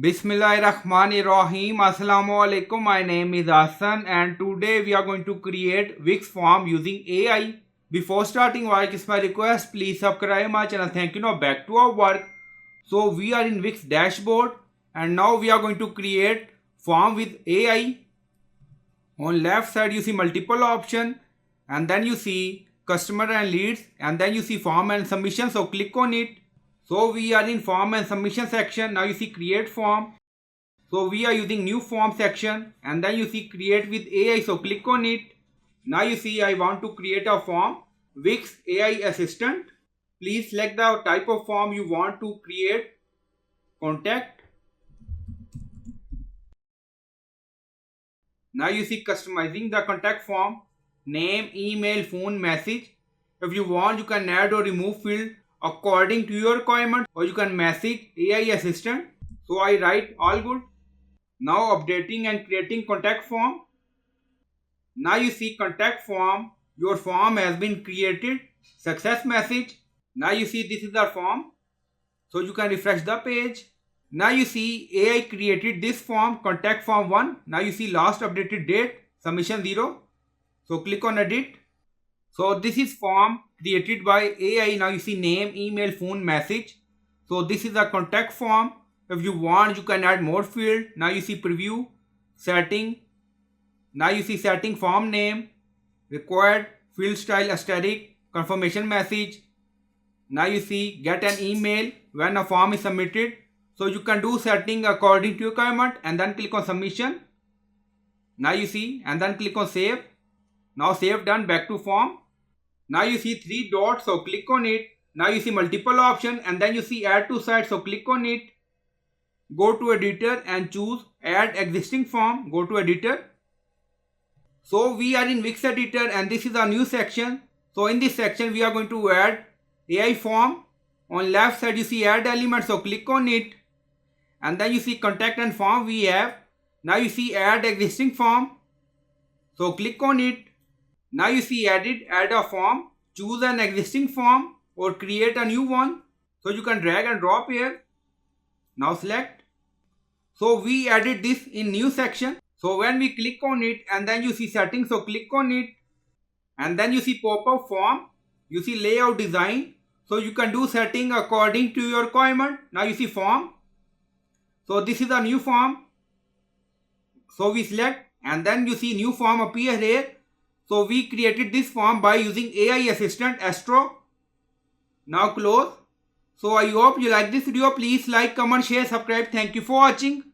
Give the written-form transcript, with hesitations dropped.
Bismillahirrahmanirrahim. Assalamu alaikum. My name is Hassan and today we are going to create Wix form using AI. Before starting work, it's my request, please subscribe my channel. Thank you. Now back to our work. So we are in Wix dashboard and now we are going to create form with AI. On left side you see multiple option and then you see customer and leads and then you see form and submission. So click on it. So we are in form and submission section. Now you see create form. So we are using new form section and then you see create with AI. So click on it. Now you see I want to create a form Wix AI assistant. Please select the type of form you want to create. Contact. Now you see customizing the contact form. Name, email, phone, message. If you want you can add or remove field according to your requirement or you can message AI assistant. So I write all good. Now updating and creating contact form. Now you see contact form. Your form has been created. Success message. Now you see this is the form. So you can refresh the page. Now you see AI created this form contact form 1. Now you see last updated date submission 0. So click on edit. So this is form created by AI. Now you see name, email, phone, message. So this is a contact form. If you want you can add more field. Now you see preview, setting. Now you see setting form name, required field style asterisk, confirmation message. Now you see get an email when a form is submitted. So you can do setting according to your requirement and then click on submission. Now you see and then click on save. Now save done, back to form. Now you see 3 dots, so click on it. Now you see multiple option and then you see add to site, so click on it. Go to editor and choose add existing form. Go to editor. So we are in Wix editor and this is a new section. So in this section we are going to add AI form. On left side you see add element, so click on it. And then you see contact and form we have. Now you see add existing form. So click on it. Now you see add a form. Choose an existing form or create a new one. So you can drag and drop here. Now select. So we added this in new section. So when we click on it and then you see settings, so click on it. And then you see pop-up form. You see layout design. So you can do setting according to your requirement. Now you see form. So this is a new form. So we select and then you see new form appear here. So we created this form by using AI assistant Astro. Now close. So I hope you like this video. Please like, comment, share, subscribe. Thank you for watching.